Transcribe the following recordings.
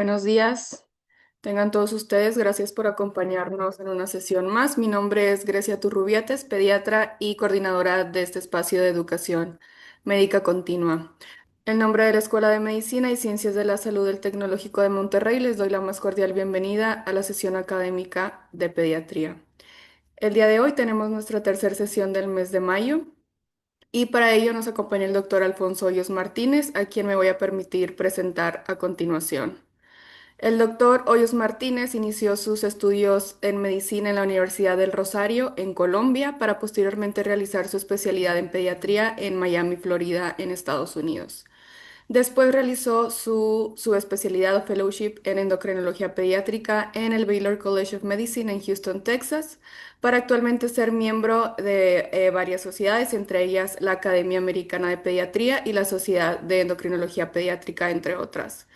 Buenos días, tengan todos ustedes. Gracias por acompañarnos en una sesión más. Mi nombre es Grecia Turrubiates, pediatra y coordinadora de este espacio de educación médica continua. En nombre de la Escuela de Medicina y Ciencias de la Salud del Tecnológico de Monterrey, les doy la más cordial bienvenida a la sesión académica de pediatría. El día de hoy tenemos nuestra tercera sesión del mes de mayo y para ello nos acompaña el doctor Alfonso Hoyos Martínez, a quien me voy a permitir presentar a continuación. El doctor Hoyos Martínez inició sus estudios en medicina en la Universidad del Rosario, en Colombia, para posteriormente realizar su especialidad en pediatría en Miami, Florida, en Estados Unidos. Después realizó su especialidad o fellowship en endocrinología pediátrica en el Baylor College of Medicine en Houston, Texas, para actualmente ser miembro de varias sociedades, entre ellas la Academia Americana de Pediatría y la Sociedad de Endocrinología Pediátrica, entre otras.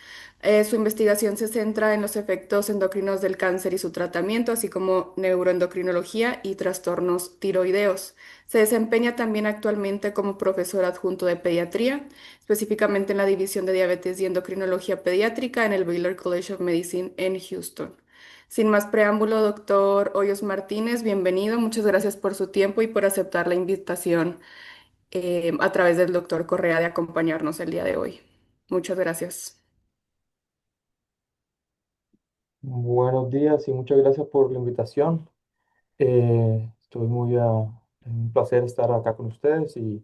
Su investigación se centra en los efectos endocrinos del cáncer y su tratamiento, así como neuroendocrinología y trastornos tiroideos. Se desempeña también actualmente como profesor adjunto de pediatría, específicamente en la División de Diabetes y Endocrinología Pediátrica en el Baylor College of Medicine en Houston. Sin más preámbulo, doctor Hoyos Martínez, bienvenido. Muchas gracias por su tiempo y por aceptar la invitación a través del doctor Correa de acompañarnos el día de hoy. Muchas gracias. Buenos días y muchas gracias por la invitación. Estoy es un placer estar acá con ustedes y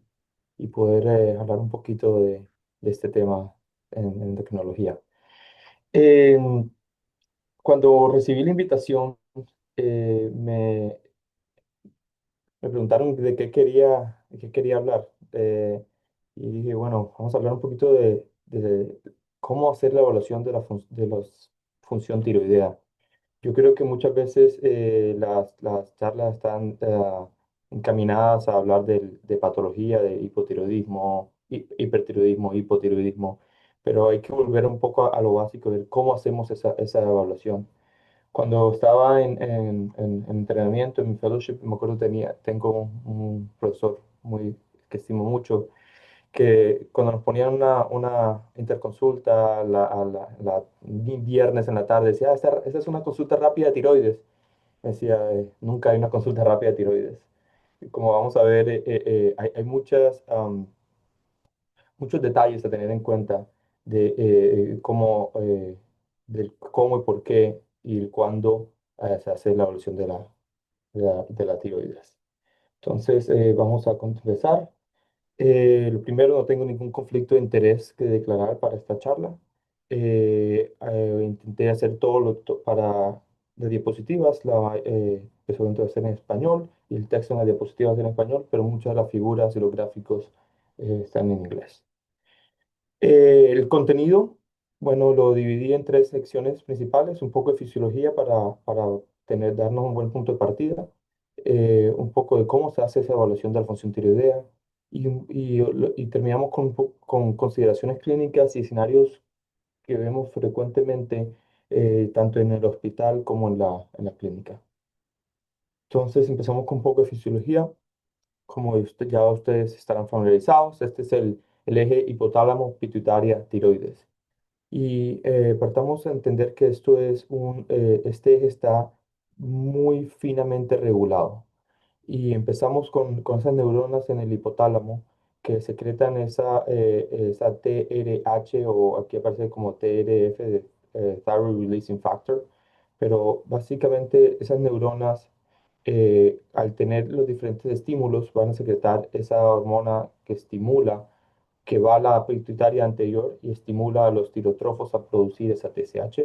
poder hablar un poquito de este tema en tecnología. Eh, Cuando recibí la invitación, eh, me, me preguntaron de qué quería hablar. Y dije, bueno, vamos a hablar un poquito de cómo hacer la evaluación de la función tiroidea. Yo creo que muchas veces las charlas están encaminadas a hablar de patología, de hipotiroidismo, hipertiroidismo, hipotiroidismo, pero hay que volver un poco a lo básico de cómo hacemos esa evaluación. Cuando estaba en entrenamiento, en mi fellowship, me acuerdo tengo un profesor que estimo mucho, que cuando nos ponían una interconsulta viernes en la tarde, decía, esta es una consulta rápida de tiroides. Me decía, nunca hay una consulta rápida de tiroides. Y como vamos a ver, hay muchos detalles a tener en cuenta de del cómo y por qué y el cuándo se hace la evolución de la tiroides. Entonces, vamos a empezar. Lo primero, no tengo ningún conflicto de interés que declarar para esta charla. Intenté hacer para las diapositivas, pues obviamente va a ser en español y el texto en las diapositivas va a ser en español, pero muchas de las figuras y los gráficos están en inglés. El contenido, bueno, lo dividí en tres secciones principales, un poco de fisiología para darnos un buen punto de partida, un poco de cómo se hace esa evaluación de la función tiroidea y terminamos con consideraciones clínicas y escenarios que vemos frecuentemente tanto en el hospital como en la clínica. Entonces empezamos con un poco de fisiología. Como ya ustedes estarán familiarizados, este es el eje hipotálamo pituitaria tiroides. Y partamos a entender que este eje está muy finamente regulado. Y empezamos con esas neuronas en el hipotálamo que secretan esa TRH o aquí aparece como TRF, Thyroid Releasing Factor. Pero básicamente esas neuronas, al tener los diferentes estímulos, van a secretar esa hormona que va a la pituitaria anterior y estimula a los tirotrofos a producir esa TSH.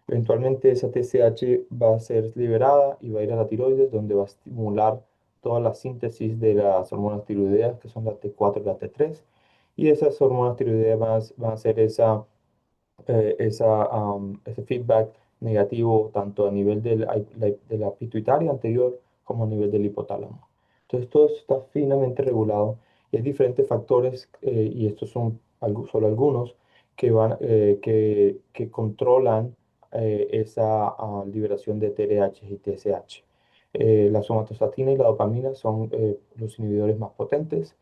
Eventualmente esa TSH va a ser liberada y va a ir a la tiroides, donde va a estimular toda la síntesis de las hormonas tiroideas, que son la T4 y la T3. Y esas hormonas tiroideas van a hacer ese feedback negativo tanto a nivel de la pituitaria anterior como a nivel del hipotálamo. Entonces todo esto está finamente regulado y hay diferentes factores, y estos son solo algunos, que controlan esa liberación de TRH y TSH. La somatostatina y la dopamina son los inhibidores más potentes,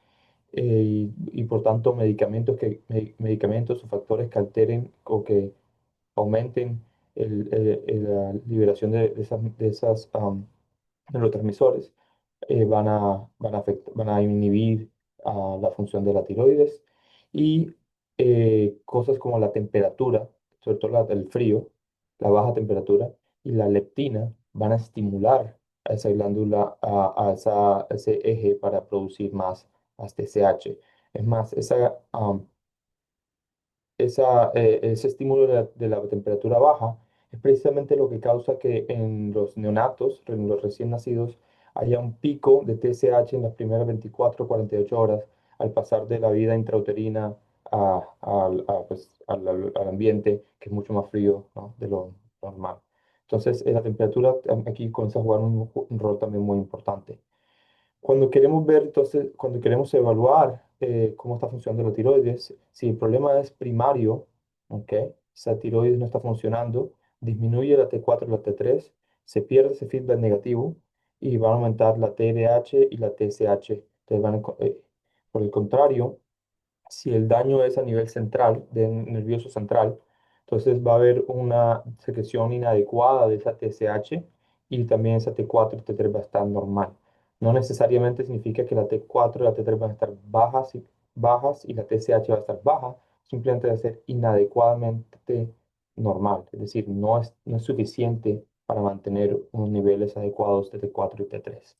y por tanto medicamentos o factores que alteren o que aumenten la liberación de esas neurotransmisores, van a inhibir la función de la tiroides y cosas como la temperatura, sobre todo el frío, la baja temperatura y la leptina van a estimular a esa glándula, a ese eje para producir más TSH. Es más, ese estímulo de la temperatura baja es precisamente lo que causa que en los neonatos, en los recién nacidos, haya un pico de TSH en las primeras 24 o 48 horas al pasar de la vida intrauterina al ambiente, que es mucho más frío, ¿no?, de lo normal. Entonces, la temperatura aquí comienza a jugar un rol también muy importante. Cuando queremos ver, entonces, cuando queremos evaluar cómo está funcionando la tiroides, si el problema es primario, ¿ok? Esa tiroides no está funcionando, disminuye la T4 y la T3, se pierde ese feedback negativo y va a aumentar la TRH y la TSH. Entonces por el contrario, si el daño es a nivel central, nervioso central, entonces va a haber una secreción inadecuada de esa TSH y también esa T4 y T3 va a estar normal. No necesariamente significa que la T4 y la T3 van a estar bajas y la TSH va a estar baja, simplemente va a ser inadecuadamente normal, es decir, no es suficiente para mantener unos niveles adecuados de T4 y T3.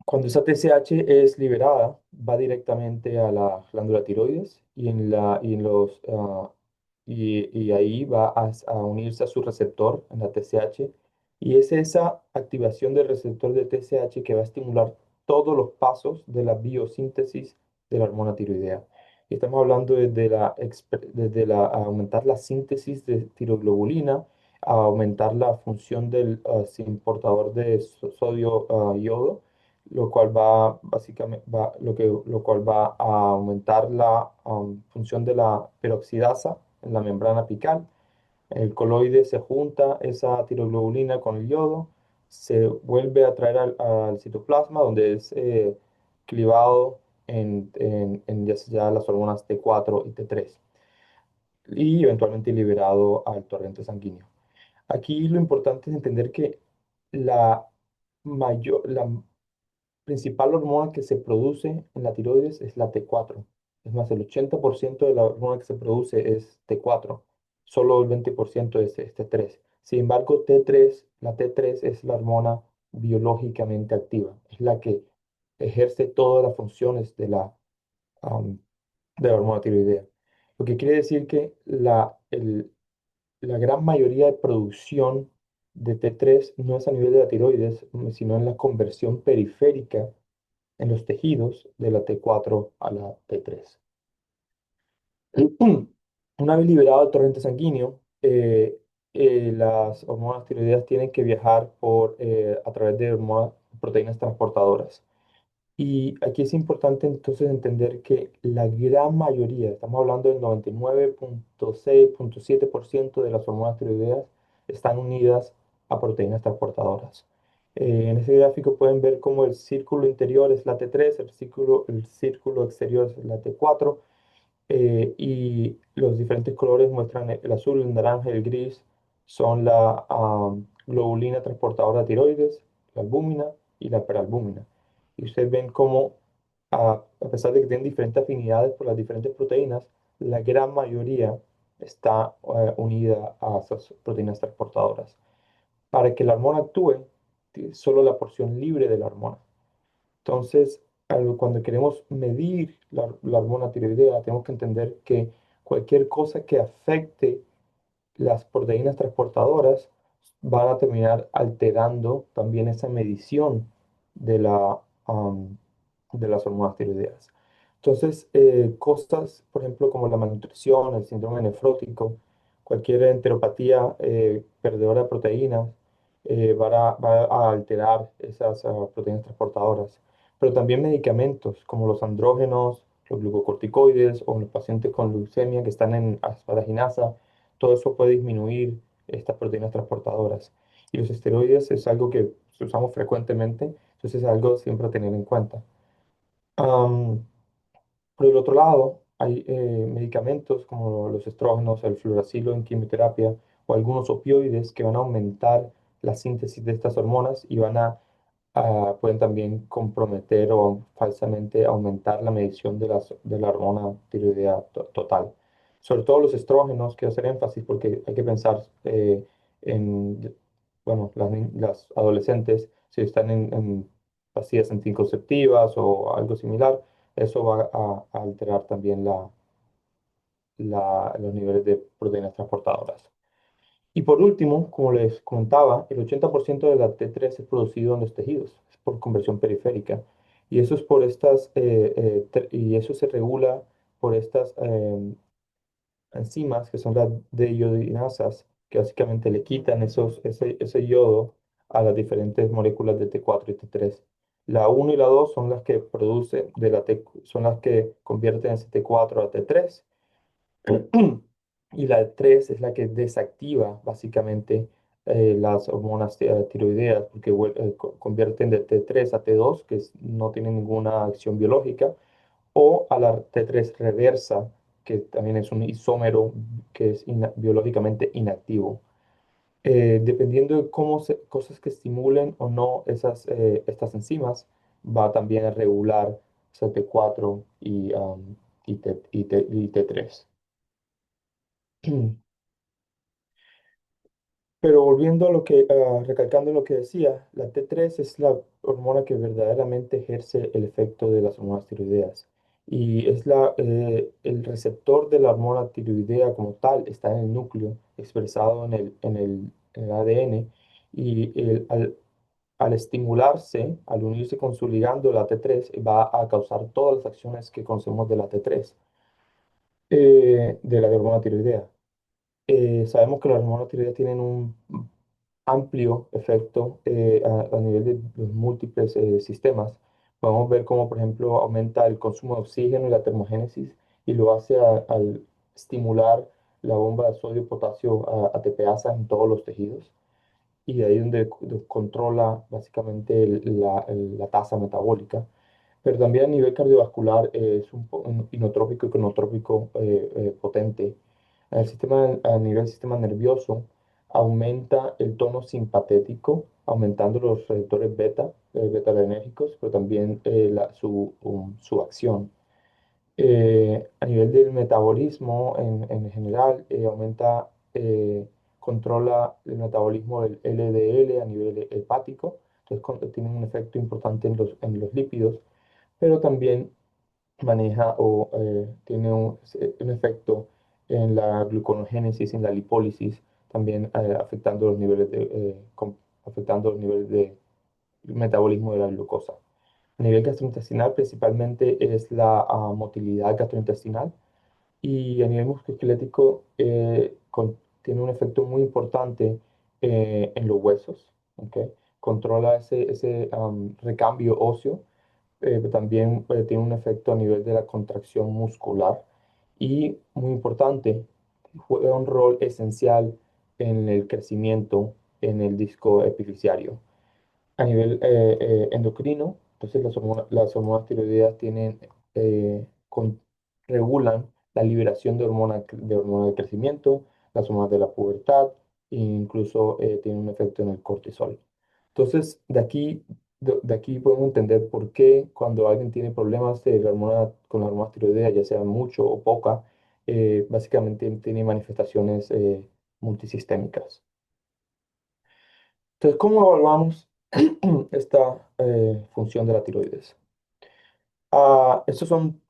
Cuando esa TSH es liberada, va directamente a la glándula tiroides y ahí va a unirse a su receptor en la TSH. Y es esa activación del receptor de TSH que va a estimular todos los pasos de la biosíntesis de la hormona tiroidea. Y estamos hablando desde aumentar la síntesis de tiroglobulina, a aumentar la función del importador de sodio yodo, lo cual va básicamente lo cual va a aumentar la función de la peroxidasa en la membrana apical. El coloide se junta esa tiroglobulina con el yodo, se vuelve a traer al citoplasma donde es clivado en ya las hormonas T4 y T3 y eventualmente liberado al torrente sanguíneo. Aquí lo importante es entender que la la principal hormona que se produce en la tiroides es la T4. Es más, el 80% de la hormona que se produce es T4, solo el 20% es T3. Sin embargo, la T3 es la hormona biológicamente activa, es la que ejerce todas las funciones am, de la hormona tiroidea. Lo que quiere decir que la gran mayoría de producción de T3 no es a nivel de la tiroides, sino en la conversión periférica en los tejidos de la T4 a la T3. Una vez liberado el torrente sanguíneo, las hormonas tiroideas tienen que viajar a través de proteínas transportadoras. Y aquí es importante entonces entender que la gran mayoría, estamos hablando del 99,6, 7% de las hormonas tiroideas están unidas a proteínas transportadoras. En ese gráfico pueden ver cómo el círculo interior es la T3, el círculo exterior es la T4, y los diferentes colores muestran el azul, el naranja y el gris son la globulina transportadora de tiroides, la albúmina y la peralbúmina. Y ustedes ven cómo, a pesar de que tienen diferentes afinidades por las diferentes proteínas, la gran mayoría está unida a esas proteínas transportadoras. Para que la hormona actúe, solo la porción libre de la hormona. Entonces, cuando queremos medir la hormona tiroidea, tenemos que entender que cualquier cosa que afecte las proteínas transportadoras van a terminar alterando también esa medición de de las hormonas tiroideas. Entonces, cosas, por ejemplo, como la malnutrición, el síndrome nefrótico, cualquier enteropatía perdedora de proteínas, va a alterar esas proteínas transportadoras. Pero también medicamentos como los andrógenos, los glucocorticoides o los pacientes con leucemia que están en asparaginasa, todo eso puede disminuir estas proteínas transportadoras. Y los esteroides es algo que usamos frecuentemente, entonces es algo siempre a tener en cuenta. Am, por el otro lado, hay medicamentos como los estrógenos, el fluoracilo en quimioterapia o algunos opioides que van a aumentar la síntesis de estas hormonas y pueden también comprometer o falsamente aumentar la medición de la hormona tiroidea total. Sobre todo los estrógenos, quiero hacer énfasis porque hay que pensar en, bueno, las adolescentes, si están en pastillas anticonceptivas o algo similar, eso va a alterar también los niveles de proteínas transportadoras. Y por último, como les comentaba, el 80% de la T3 es producido en los tejidos, es por conversión periférica. Y eso es por y eso se regula por estas enzimas que son las deiodinasas, que básicamente le quitan ese yodo a las diferentes moléculas de T4 y T3. La uno y la 2 son las que producen son las que convierten ese T4 a T3 y la 3 es la que desactiva básicamente las hormonas tiroideas porque convierten de T3 a T2, no tiene ninguna acción biológica, o a la T3 reversa, que también es un isómero que es biológicamente inactivo. Dependiendo de cosas que estimulen o no estas enzimas, va también a regular CP4 y T3. Pero volviendo a recalcando lo que decía, la T3 es la hormona que verdaderamente ejerce el efecto de las hormonas tiroideas. Y es el receptor de la hormona tiroidea como tal, está en el núcleo, expresado en el ADN. Y al estimularse, al unirse con su ligando, la T3 va a causar todas las acciones que conocemos de la T3, de la hormona tiroidea. Sabemos que las hormonas tiroideas tienen un amplio efecto a nivel de los múltiples sistemas. Podemos ver cómo, por ejemplo, aumenta el consumo de oxígeno y la termogénesis y lo hace al estimular la bomba de sodio-potasio ATPasa en todos los tejidos. Y de ahí donde controla básicamente la tasa metabólica. Pero también a nivel cardiovascular es un inotrópico y cronotrópico potente. A nivel sistema nervioso, aumenta el tono simpatético, aumentando los receptores beta-adrenérgicos, pero también su acción. A nivel del metabolismo en general, controla el metabolismo del LDL a nivel hepático, entonces tiene un efecto importante en los lípidos, pero también maneja o tiene un efecto en la gluconogénesis, en la lipólisis, también afectando los niveles de metabolismo de la glucosa. A nivel gastrointestinal, principalmente es la motilidad gastrointestinal y a nivel musculoesquelético tiene un efecto muy importante en los huesos, ¿ok? Controla ese recambio óseo, pero también tiene un efecto a nivel de la contracción muscular y, muy importante, juega un rol esencial en el crecimiento en el disco epifisiario. A nivel endocrino, entonces las hormonas tiroideas regulan la liberación de hormonas del crecimiento, las hormonas de la pubertad e incluso tienen un efecto en el cortisol. Entonces, de aquí podemos entender por qué cuando alguien tiene problemas con la hormona tiroidea, ya sea mucho o poca, básicamente tiene manifestaciones multisistémicas. Entonces, ¿cómo evaluamos esta función de la tiroides? Estos son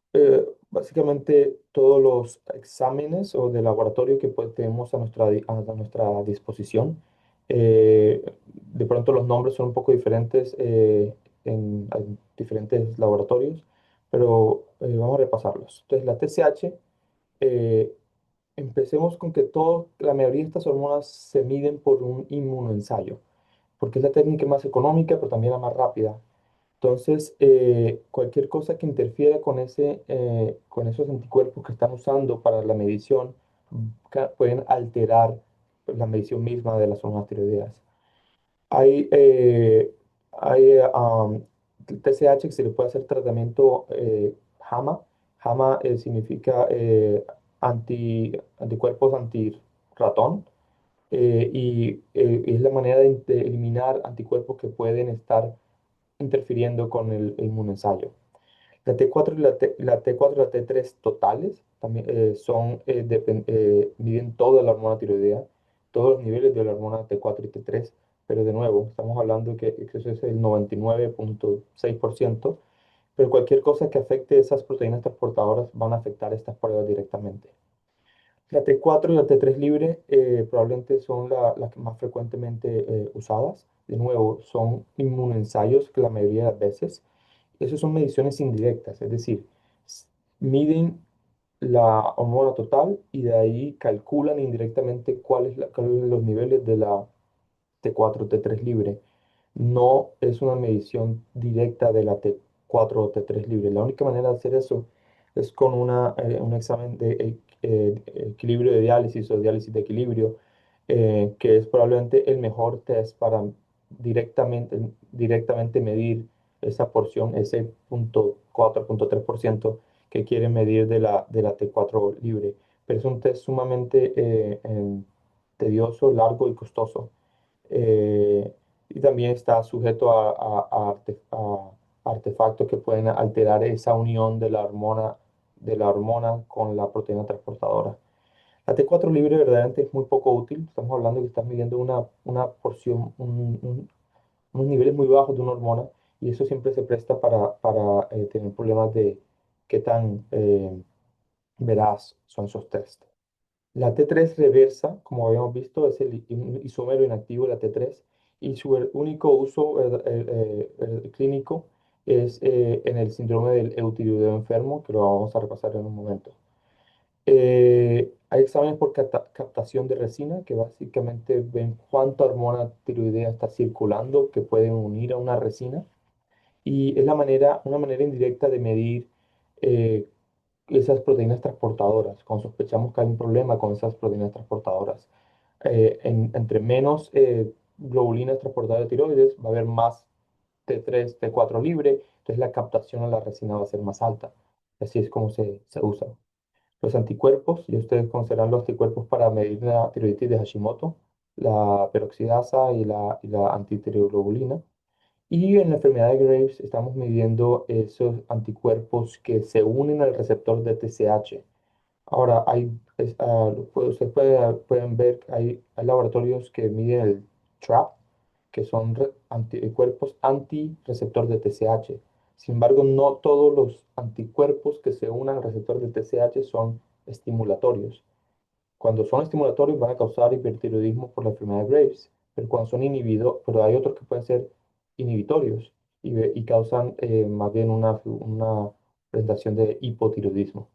básicamente todos los exámenes o de laboratorio que tenemos a nuestra disposición. De pronto los nombres son un poco diferentes en diferentes laboratorios, pero vamos a repasarlos. Entonces, la TSH, eh, empecemos con que la mayoría de estas hormonas se miden por un inmunoensayo porque es la técnica más económica, pero también la más rápida. Entonces, cualquier cosa que interfiera con esos anticuerpos que están usando para la medición pueden alterar la medición misma de las hormonas tiroideas. Hay TSH que se le puede hacer tratamiento JAMA, JAMA significa anticuerpos anti-ratón y es la manera de eliminar anticuerpos que pueden estar interfiriendo con el inmunensayo. La T4 y la T4 y la T3 totales también miden toda la hormona tiroidea, todos los niveles de la hormona T4 y T3, pero de nuevo, estamos hablando que eso es el 99,6%, pero cualquier cosa que afecte esas proteínas transportadoras van a afectar estas pruebas directamente. La T4 y la T3 libre probablemente son las que más frecuentemente usadas. De nuevo, son inmunensayos que la mayoría de las veces. Esas son mediciones indirectas, es decir, miden la hormona total y de ahí calculan indirectamente cuáles son los niveles de la T4 o T3 libre. No es una medición directa de la T4 o T3 libre. La única manera de hacer eso es con un examen de equilibrio de diálisis o diálisis de equilibrio, que es probablemente el mejor test para directamente medir esa porción, ese 0,4, 0,3% que quieren medir de la T4 libre. Pero es un test sumamente tedioso, largo y costoso. Y también está sujeto a artefactos que pueden alterar esa unión de la hormona con la proteína transportadora. La T4 libre verdaderamente es muy poco útil. Estamos hablando que estás midiendo una porción, unos niveles muy bajos de una hormona y eso siempre se presta para tener problemas de qué tan veraz son esos test. La T3 reversa, como habíamos visto, es un isómero inactivo de la T3 y su único uso clínico es en el síndrome del eutiroideo enfermo, que lo vamos a repasar en un momento. Hay exámenes por captación de resina, que básicamente ven cuánta hormona tiroidea está circulando que pueden unir a una resina. Y es una manera indirecta de medir eh, esas proteínas transportadoras, cuando sospechamos que hay un problema con esas proteínas transportadoras. Entre menos globulinas transportadoras de tiroides, va a haber más T3, T4 libre, entonces la captación a la resina va a ser más alta. Así es como se usa. Los anticuerpos, y ustedes conocerán los anticuerpos para medir la tiroiditis de Hashimoto, la peroxidasa y la antitiroglobulina. Y en la enfermedad de Graves estamos midiendo esos anticuerpos que se unen al receptor de TSH. Ahora, ustedes pueden ver que hay laboratorios que miden el TRAP, que son anticuerpos antirreceptor de TSH. Sin embargo, no todos los anticuerpos que se unan al receptor de TSH son estimulatorios. Cuando son estimulatorios van a causar hipertiroidismo por la enfermedad de Graves, pero hay otros que pueden ser inhibitorios y causan más bien una presentación de hipotiroidismo.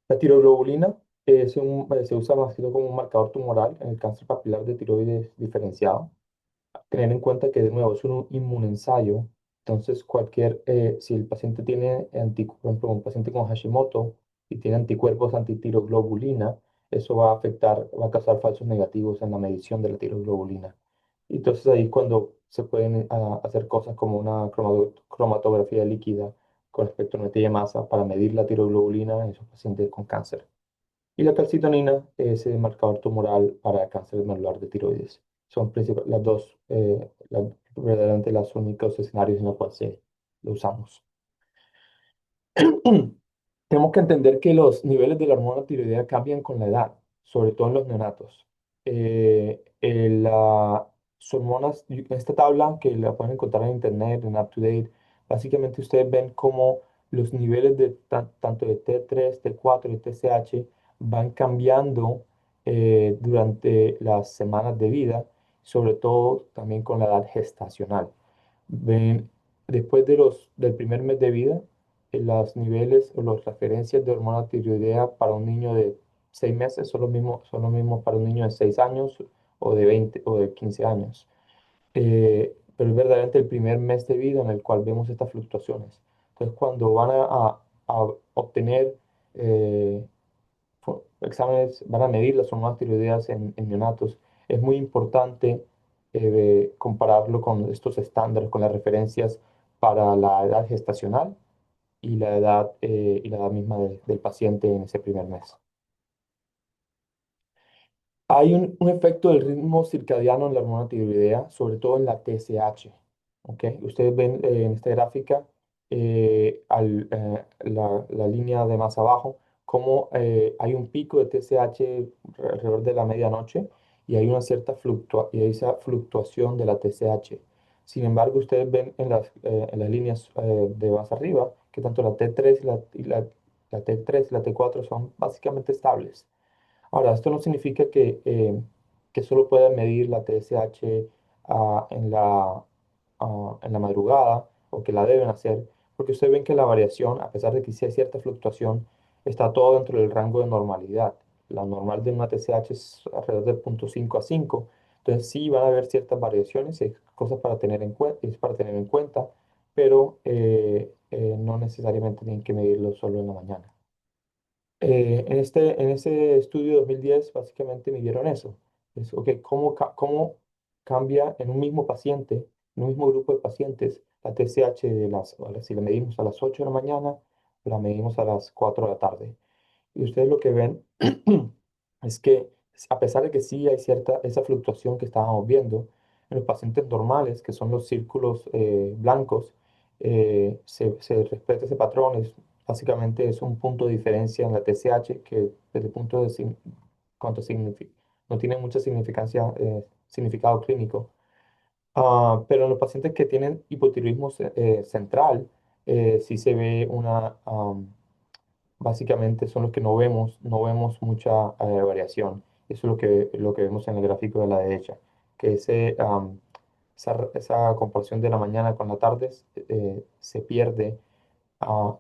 La tiroglobulina se usa más que todo como un marcador tumoral en el cáncer papilar de tiroides diferenciado. Tener en cuenta que de nuevo es un inmunensayo, entonces si el paciente tiene, por ejemplo, un paciente con Hashimoto y tiene anticuerpos antitiroglobulina, eso va a causar falsos negativos en la medición de la tiroglobulina. Entonces ahí es cuando se pueden hacer cosas como una cromatografía líquida con espectrometría de masa para medir la tiroglobulina en esos pacientes con cáncer. Y la calcitonina es el marcador tumoral para cáncer medular de tiroides. Son las dos, verdaderamente los únicos escenarios en los cuales lo usamos. Tenemos que entender que los niveles de la hormona tiroidea cambian con la edad, sobre todo en los neonatos. Las hormonas, en esta tabla que la pueden encontrar en internet, en UpToDate, básicamente ustedes ven cómo los niveles de tanto de T3, T4 y TSH van cambiando durante las semanas de vida, sobre todo también con la edad gestacional. Ven, después del primer mes de vida, los niveles o las referencias de hormona tiroidea para un niño de 6 meses son los mismos para un niño de 6 años o de 20 o de 15 años. Pero es verdaderamente el primer mes de vida en el cual vemos estas fluctuaciones. Entonces, cuando van a obtener exámenes, van a medir las hormonas tiroideas en neonatos, es muy importante compararlo con estos estándares, con las referencias para la edad gestacional y la edad misma del paciente en ese primer mes. Hay un efecto del ritmo circadiano en la hormona tiroidea, sobre todo en la TSH. ¿Ok? Ustedes ven en esta gráfica la línea de más abajo, cómo hay un pico de TSH alrededor de la medianoche y hay una cierta y hay esa fluctuación de la TSH. Sin embargo, ustedes ven en las líneas de más arriba que tanto la T3 la T3 y la T4 son básicamente estables. Ahora, esto no significa que solo puedan medir la TSH en la madrugada o que la deben hacer, porque ustedes ven que la variación, a pesar de que sí hay cierta fluctuación, está todo dentro del rango de normalidad. La normal de una TSH es alrededor de 0,5 a 5. Entonces sí van a haber ciertas variaciones, es cosas para tener en cuenta, es para tener en cuenta, pero no necesariamente tienen que medirlo solo en la mañana. En ese estudio de 2010 básicamente midieron eso. Es, ok, cómo cambia en un mismo paciente, en un mismo grupo de pacientes, la TSH ahora, si la medimos a las 8 de la mañana, la medimos a las 4 de la tarde. Y ustedes lo que ven es que a pesar de que sí hay esa fluctuación que estábamos viendo, en los pacientes normales, que son los círculos blancos, se respeta ese patrón. Básicamente es un punto de diferencia en la TSH que desde el punto de cuánto significa, no tiene mucha significado clínico. Pero en los pacientes que tienen hipotiroidismo central, sí se ve básicamente son los que no vemos mucha variación. Eso es lo que vemos en el gráfico de la derecha, que esa comparación de la mañana con la tarde se pierde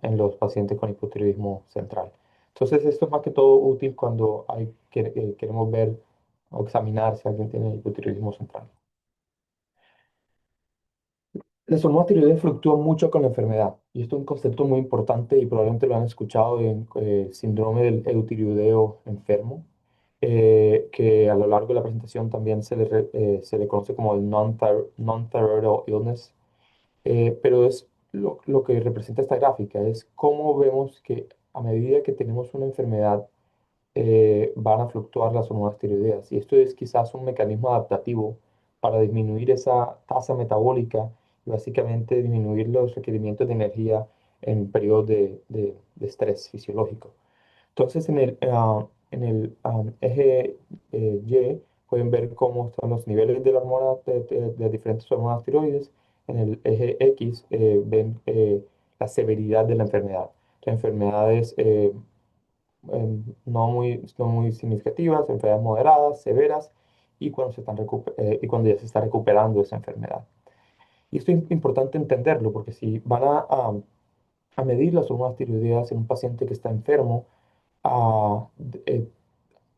en los pacientes con hipotiroidismo central. Entonces, esto es más que todo útil cuando queremos ver o examinar si alguien tiene hipotiroidismo central. Las hormonas tiroideas fluctúan mucho con la enfermedad, y esto es un concepto muy importante y probablemente lo han escuchado en síndrome del eutiroideo enfermo, que a lo largo de la presentación también se le conoce como el non-thyroidal illness. Pero es lo que representa esta gráfica, es cómo vemos que a medida que tenemos una enfermedad, van a fluctuar las hormonas tiroideas. Y esto es quizás un mecanismo adaptativo para disminuir esa tasa metabólica y básicamente disminuir los requerimientos de energía en periodos de estrés fisiológico. Entonces, en el eje Y pueden ver cómo están los niveles de la hormona, de diferentes hormonas tiroides. En el eje X ven la severidad de la enfermedad. La enfermedad es no muy significativas, enfermedades moderadas, severas, y cuando ya se está recuperando esa enfermedad. Y esto es importante entenderlo, porque si van a medir las hormonas tiroideas en un paciente que está enfermo, ah, eh,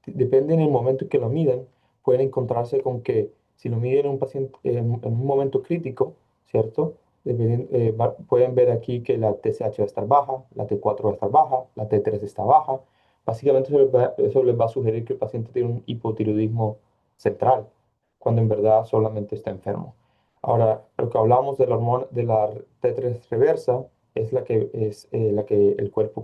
depende en el momento en que lo midan, pueden encontrarse con que si lo miden en un paciente en un momento crítico, ¿cierto? Pueden ver aquí que la TSH va a estar baja, la T4 va a estar baja, la T3 está baja. Básicamente eso les va a sugerir que el paciente tiene un hipotiroidismo central, cuando en verdad solamente está enfermo. Ahora, lo que hablamos de la hormona de la T3 reversa es la que el cuerpo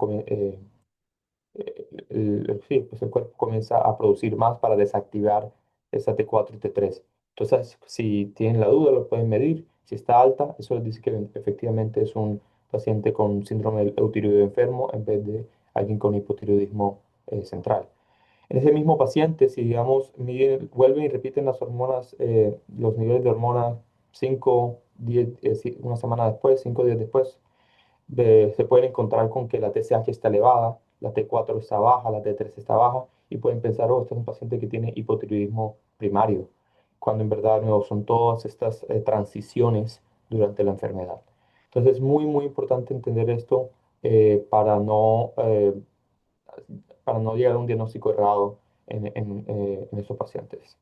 sí, pues el cuerpo comienza a producir más para desactivar esa T4 y T3. Entonces, si tienen la duda, lo pueden medir. Si está alta, eso les dice que efectivamente es un paciente con síndrome del eutiroideo enfermo en vez de alguien con hipotiroidismo central. En ese mismo paciente, si digamos, vuelven y repiten las hormonas, los niveles de hormonas 5, 10, una semana después, 5 días después, se pueden encontrar con que la TSH está elevada, la T4 está baja, la T3 está baja, y pueden pensar, oh, este es un paciente que tiene hipotiroidismo primario, cuando en verdad no, son todas estas transiciones durante la enfermedad. Entonces es muy, muy importante entender esto eh, para no, eh, para no llegar a un diagnóstico errado en estos pacientes.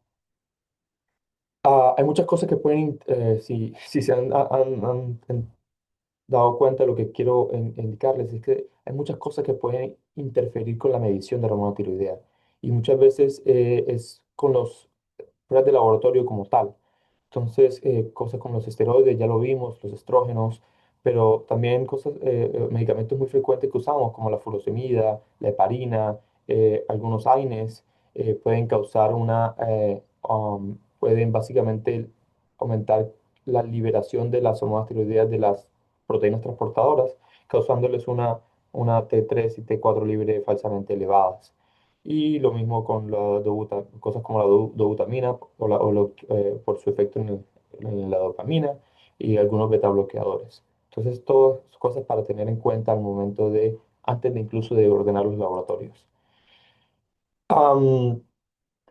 Hay muchas cosas que pueden, si se han dado cuenta, lo que quiero indicarles es que hay muchas cosas que pueden interferir con la medición de la hormona tiroidea, y muchas veces es con los pruebas de laboratorio como tal. Entonces, cosas como los esteroides, ya lo vimos, los estrógenos, pero también cosas, medicamentos muy frecuentes que usamos, como la furosemida, la heparina, algunos AINES, pueden causar pueden básicamente aumentar la liberación de las hormonas tiroideas de las proteínas transportadoras, causándoles una T3 y T4 libre falsamente elevadas. Y lo mismo con cosas como la dobutamina por su efecto en la dopamina y algunos beta bloqueadores. Entonces, todas cosas para tener en cuenta al momento antes de incluso de ordenar los laboratorios. Am,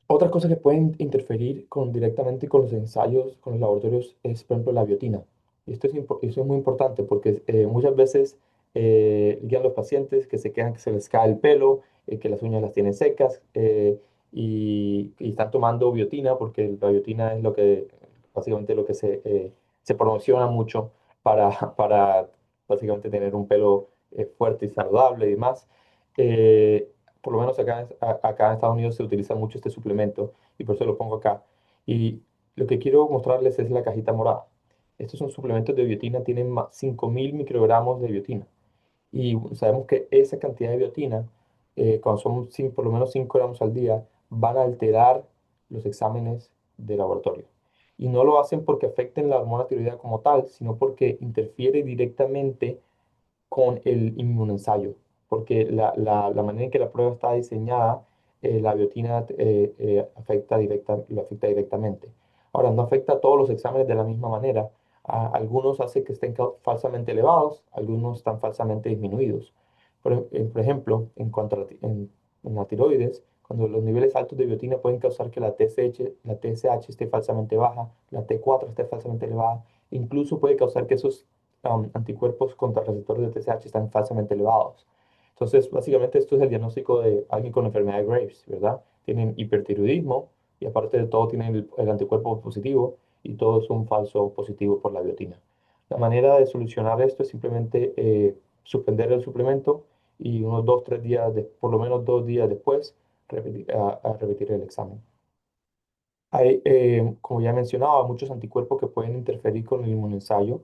Otra cosa que pueden interferir directamente con los ensayos, con los laboratorios, es, por ejemplo, la biotina. Y esto es muy importante porque muchas veces guían los pacientes que se quejan que se les cae el pelo, que las uñas las tienen secas y están tomando biotina porque la biotina es básicamente lo que se promociona mucho para básicamente tener un pelo fuerte y saludable y demás. Eh, por lo menos acá en Estados Unidos se utiliza mucho este suplemento y por eso lo pongo acá. Y lo que quiero mostrarles es la cajita morada. Estos son suplementos de biotina, tienen 5000 microgramos de biotina. Y sabemos que esa cantidad de biotina, cuando son por lo menos 5 gramos al día, van a alterar los exámenes de laboratorio. Y no lo hacen porque afecten la hormona tiroidea como tal, sino porque interfiere directamente con el inmunoensayo, porque la manera en que la prueba está diseñada, la biotina lo afecta directamente. Ahora, no afecta a todos los exámenes de la misma manera. Algunos hace que estén falsamente elevados, algunos están falsamente disminuidos. Por ejemplo, en cuanto a en la tiroides, cuando los niveles altos de biotina pueden causar que la TSH esté falsamente baja, la T4 esté falsamente elevada, incluso puede causar que esos anticuerpos contra receptores de TSH están falsamente elevados. Entonces, básicamente esto es el diagnóstico de alguien con enfermedad de Graves, ¿verdad? Tienen hipertiroidismo y aparte de todo tienen el anticuerpo positivo y todo es un falso positivo por la biotina. La manera de solucionar esto es simplemente suspender el suplemento y unos 2, 3 días, por lo menos 2 días después, a repetir el examen. Hay, como ya mencionaba, muchos anticuerpos que pueden interferir con el inmunensayo,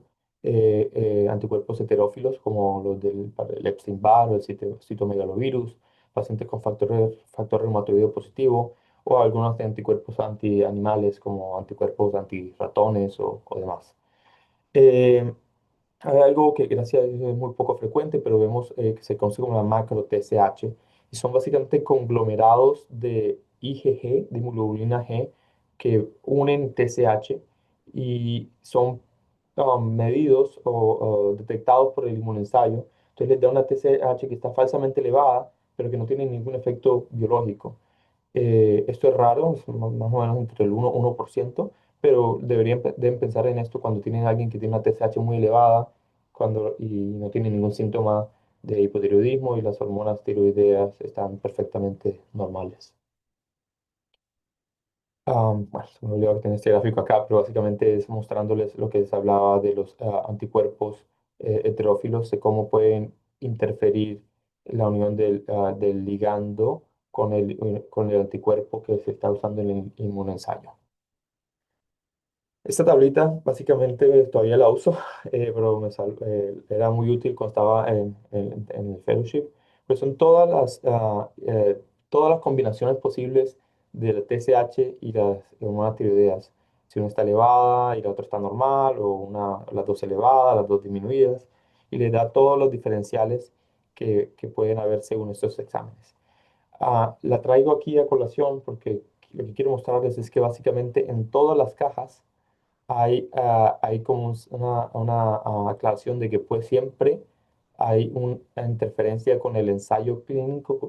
anticuerpos heterófilos como los para el Epstein-Barr o el citomegalovirus, pacientes con factor reumatoideo positivo o algunos de anticuerpos antianimales como anticuerpos antirratones o demás. Eh, Hay algo que gracias a Dios es muy poco frecuente, pero vemos que se conoce como la macro TSH y son básicamente conglomerados de IgG, de inmunoglobulina G, que unen TSH y son medidos o detectados por el inmunensayo. Entonces les da una TSH que está falsamente elevada, pero que no tiene ningún efecto biológico. Esto es raro, es más o menos entre el 1%, pero deben pensar en esto cuando tienen a alguien que tiene una TSH muy elevada y no tiene ningún síntoma de hipotiroidismo y las hormonas tiroideas están perfectamente normales. Bueno, se me olvidó que tenía este gráfico acá, pero básicamente es mostrándoles lo que les hablaba de los anticuerpos heterófilos, de cómo pueden interferir la unión del ligando con el anticuerpo que se está usando en el inmunoensayo. Esta tablita básicamente todavía la uso, pero era muy útil cuando estaba en el fellowship. Pues son todas las combinaciones posibles de la TSH y las hormonas tiroideas. Si una está elevada y la otra está normal, o las dos elevadas, las dos disminuidas, y le da todos los diferenciales que pueden haber según estos exámenes. La traigo aquí a colación porque lo que quiero mostrarles es que básicamente en todas las cajas hay como una aclaración de que pues siempre hay una interferencia con el ensayo clínico,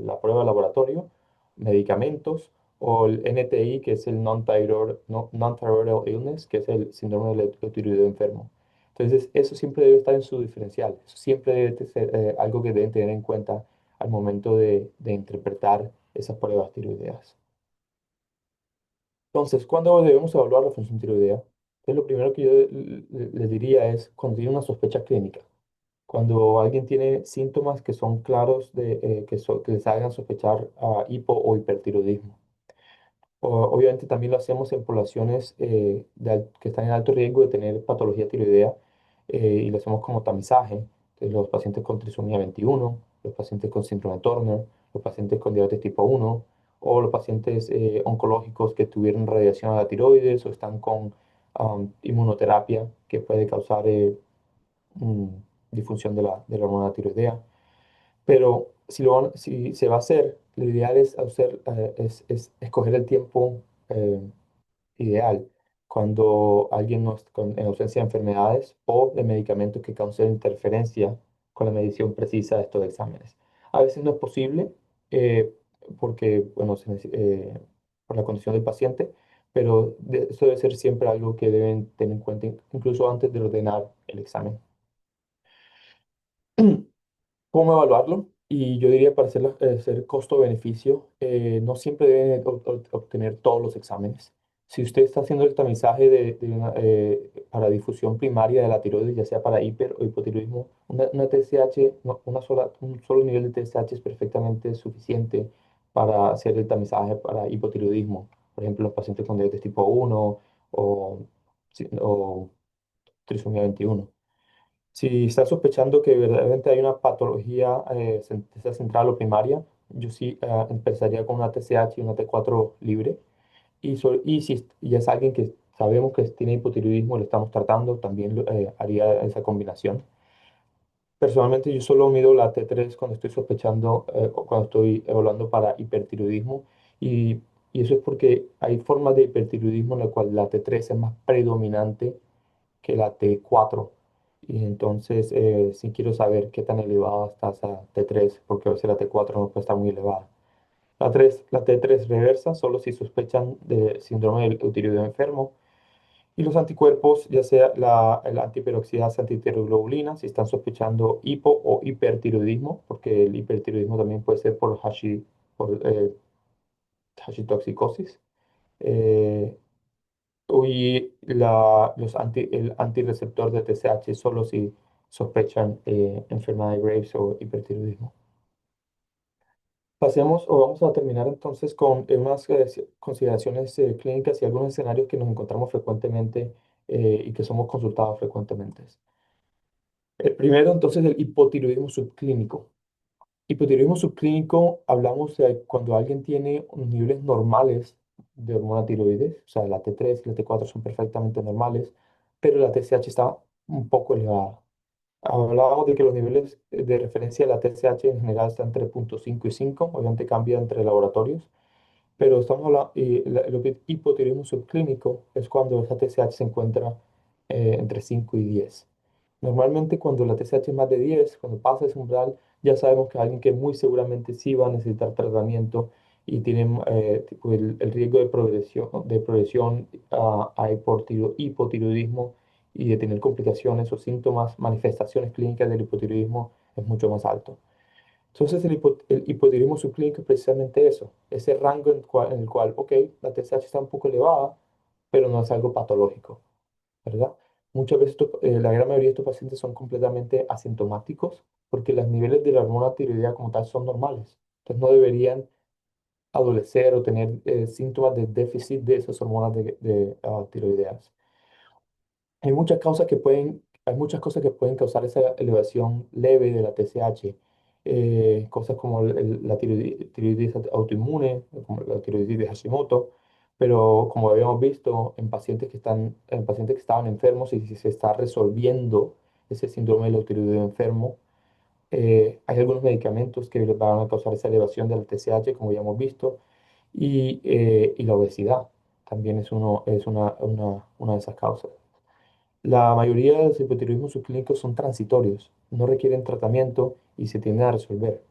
la prueba de laboratorio, medicamentos o el NTI, que es el Non-Thyroidal Illness, que es el síndrome del tiroideo enfermo. Entonces, eso siempre debe estar en su diferencial. Eso siempre debe ser algo que deben tener en cuenta al momento de interpretar esas pruebas tiroideas. Entonces, ¿cuándo debemos evaluar la función tiroidea? Entonces, lo primero que yo les diría es cuando tiene una sospecha clínica. Cuando alguien tiene síntomas que son claros que les hagan sospechar hipo o hipertiroidismo. Obviamente también lo hacemos en poblaciones que están en alto riesgo de tener patología tiroidea. y lo hacemos como tamizaje. Entonces, los pacientes con trisomía 21, los pacientes con síndrome de Turner, los pacientes con diabetes tipo 1 o los pacientes oncológicos que tuvieron radiación a la tiroides o están con inmunoterapia que puede causar mm, disfunción de la hormona tiroidea. Pero si se va a hacer, lo ideal es, es escoger el tiempo ideal cuando alguien no está en ausencia de enfermedades o de medicamentos que causen interferencia con la medición precisa de estos exámenes. A veces no es posible eh, porque, bueno, por la condición del paciente, pero eso debe ser siempre algo que deben tener en cuenta incluso antes de ordenar el examen. ¿Cómo evaluarlo? Y yo diría para hacer costo-beneficio, no siempre deben obtener todos los exámenes. Si usted está haciendo el tamizaje para difusión primaria de la tiroides, ya sea para hiper o hipotiroidismo, una TSH, un solo nivel de TSH es perfectamente suficiente para hacer el tamizaje para hipotiroidismo. Por ejemplo, los pacientes con diabetes tipo 1 o, o trisomía 21. Si está sospechando que verdaderamente hay una patología sea central o primaria, yo sí empezaría con una TSH y una T4 libre. Y si ya es alguien que sabemos que tiene hipotiroidismo y lo estamos tratando, también haría esa combinación. Personalmente yo solo mido la T3 cuando estoy sospechando o cuando estoy evaluando para hipertiroidismo y, y eso es porque hay formas de hipertiroidismo en la cual la T3 es más predominante que la T4. Y entonces, sí quiero saber qué tan elevada está esa T3, porque a veces la T4 no puede estar muy elevada. La T3 reversa solo si sospechan de síndrome del eutiroideo enfermo. Y los anticuerpos, ya sea el antiperoxidasa, antitiroglobulina, si están sospechando o hipertiroidismo, porque el hipertiroidismo también puede ser por Hashimotoxicosis. Eh, y el antirreceptor de TSH solo si sospechan enfermedad de Graves o hipertiroidismo. Pasemos o vamos a terminar entonces con unas consideraciones clínicas y algunos escenarios que nos encontramos frecuentemente y que somos consultados frecuentemente. El primero, entonces, el hipotiroidismo subclínico. Hipotiroidismo subclínico, hablamos de cuando alguien tiene unos niveles normales de hormona tiroides, o sea, la T3 y la T4 son perfectamente normales, pero la TSH está un poco elevada. Hablábamos de que los niveles de referencia de la TSH en general están entre 0.5 y 5, obviamente cambia entre laboratorios, pero estamos hablando, lo que hipotiroidismo subclínico es cuando esa TSH se encuentra entre 5 y 10. Normalmente cuando la TSH es más de 10, cuando pasa ese umbral, ya sabemos que es alguien que muy seguramente sí va a necesitar tratamiento y tiene tipo el riesgo de progresión a hipotiroidismo y de tener complicaciones o síntomas, manifestaciones clínicas del hipotiroidismo es mucho más alto. Entonces, el hipotiroidismo subclínico es precisamente eso, ese rango en el cual, ok, la TSH está un poco elevada, pero no es algo patológico, ¿verdad? Muchas veces, la gran mayoría de estos pacientes son completamente asintomáticos porque los niveles de la hormona tiroidea como tal son normales. Entonces, no deberían adolecer o tener síntomas de déficit de esas hormonas tiroideas. Hay muchas cosas que pueden causar esa elevación leve de la TSH, cosas como la tiroiditis autoinmune, como la tiroiditis de Hashimoto, pero como habíamos visto en pacientes que estaban enfermos y si se está resolviendo ese síndrome del tiroideo enfermo, hay algunos medicamentos que van a causar esa elevación de la TSH, como ya hemos visto, y la obesidad también es una de esas causas. La mayoría de los hipotiroidismos subclínicos son transitorios, no requieren tratamiento y se tienden a resolver.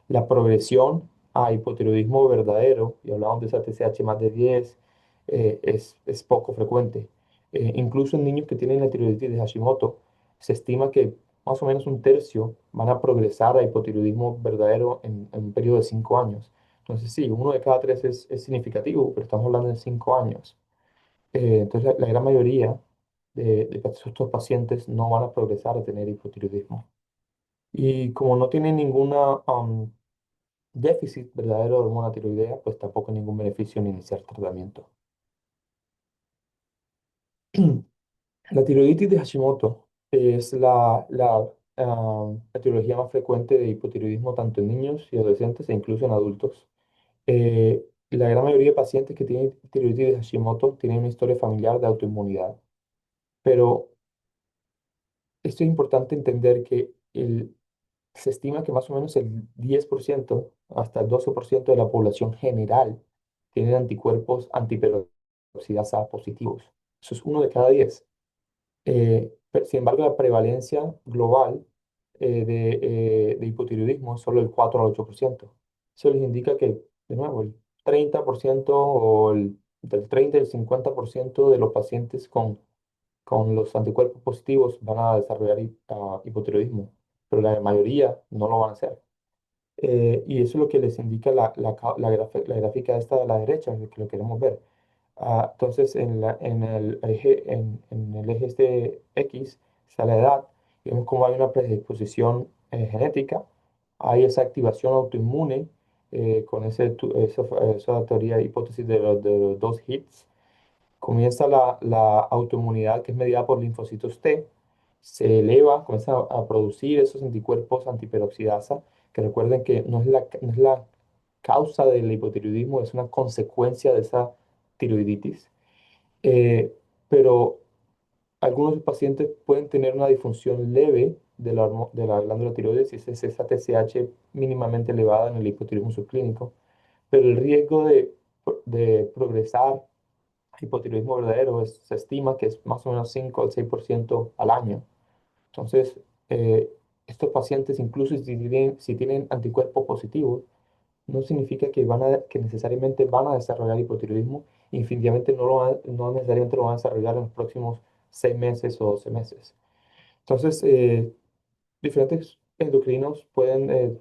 La progresión a hipotiroidismo verdadero, y hablamos de esa TSH más de 10, es poco frecuente. Incluso en niños que tienen la tiroiditis de Hashimoto, se estima que más o menos un tercio van a progresar a hipotiroidismo verdadero en un periodo de 5 años. Entonces, sí, uno de cada tres es significativo, pero estamos hablando de 5 años. Entonces, la gran mayoría de estos pacientes no van a progresar a tener hipotiroidismo. Y como no tienen ninguna déficit verdadero de hormona tiroidea, pues tampoco hay ningún beneficio en iniciar tratamiento. La tiroiditis de Hashimoto. Es la etiología más frecuente de hipotiroidismo tanto en niños y adolescentes e incluso en adultos. La gran mayoría de pacientes que tienen tiroiditis de Hashimoto tienen una historia familiar de autoinmunidad, pero esto es importante entender que se estima que más o menos el 10% hasta el 12% de la población general tienen anticuerpos antiperoxidasa positivos. Eso es 1 de cada 10. Sin embargo, la prevalencia global de hipotiroidismo es solo el 4 al 8%. Eso les indica que, de nuevo, el 30% o del 30 y el 50% de los pacientes con los anticuerpos positivos van a desarrollar hipotiroidismo, pero la mayoría no lo van a hacer. Y eso es lo que les indica la gráfica esta de la derecha, que lo queremos ver. Entonces, en el eje este X está la edad. Vemos cómo hay una predisposición genética, hay esa activación autoinmune con esa teoría, hipótesis de los 2 hits. Comienza la autoinmunidad que es mediada por linfocitos T, se eleva, comienza a producir esos anticuerpos antiperoxidasa, que recuerden que no es la causa del hipotiroidismo, es una consecuencia de esa tiroiditis. Pero algunos pacientes pueden tener una disfunción leve de la glándula tiroides, y es esa TSH mínimamente elevada en el hipotiroidismo subclínico, pero el riesgo de progresar hipotiroidismo verdadero se estima que es más o menos 5 al 6% al año. Entonces, estos pacientes, incluso si tienen anticuerpos positivos, no significa que necesariamente van a desarrollar hipotiroidismo, y definitivamente no necesariamente lo van a desarrollar en los próximos 6 meses o 12 meses. Entonces, diferentes endocrinos tienen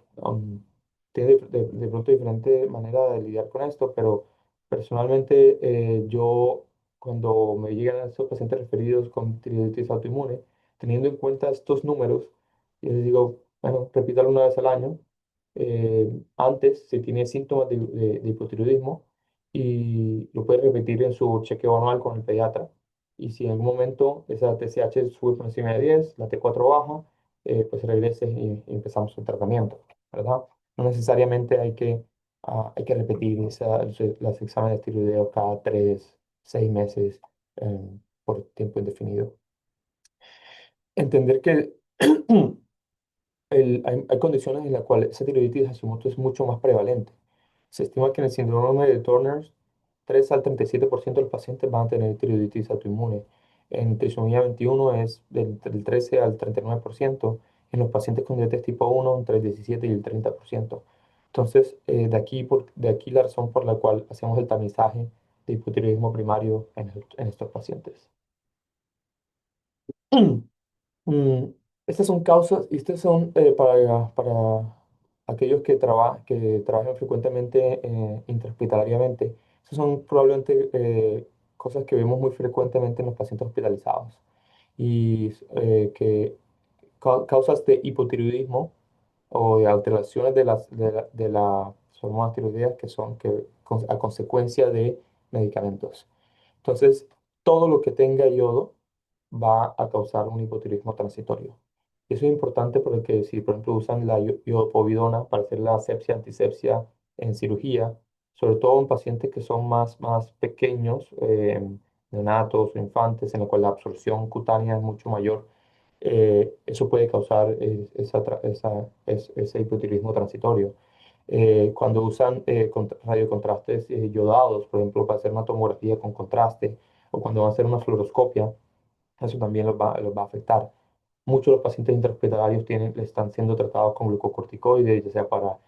de pronto diferente manera de lidiar con esto, pero personalmente yo cuando me llegan estos pacientes referidos con tiroiditis autoinmune, teniendo en cuenta estos números, yo les digo, bueno, repítalo 1 vez al año, antes si tiene síntomas de hipotiroidismo, y lo puede repetir en su chequeo anual con el pediatra. Y si en algún momento esa TSH sube por encima de 10, la T4 baja, pues regreses y empezamos el tratamiento, ¿verdad? No necesariamente hay que repetir los exámenes tiroideos cada 3, 6 meses por tiempo indefinido. Entender que hay condiciones en las cuales esa tiroiditis de Hashimoto es mucho más prevalente. Se estima que en el síndrome de Turner, 3 al 37% de los pacientes van a tener tiroiditis autoinmune. En trisomía 21 es del 13 al 39%. En los pacientes con diabetes tipo 1, entre el 17 y el 30%. Entonces, de aquí la razón por la cual hacemos el tamizaje de hipotiroidismo primario en estos pacientes. Mm, Estas son causas, y estas son para aquellos que trabajan frecuentemente intrahospitalariamente. Estas son probablemente cosas que vemos muy frecuentemente en los pacientes hospitalizados, y causas de hipotiroidismo o de alteraciones de las hormonas tiroideas a consecuencia de medicamentos. Entonces, todo lo que tenga yodo va a causar un hipotiroidismo transitorio. Eso es importante porque si, por ejemplo, usan la iodopovidona para hacer la asepsia, antisepsia en cirugía, sobre todo en pacientes que son más pequeños, neonatos o infantes, en los cual la absorción cutánea es mucho mayor, eso puede causar ese hipotiroidismo transitorio. Cuando usan radiocontrastes yodados, por ejemplo, para hacer una tomografía con contraste, o cuando van a hacer una fluoroscopia, eso también los va a afectar. Muchos de los pacientes intrahospitalarios están siendo tratados con glucocorticoides, ya sea por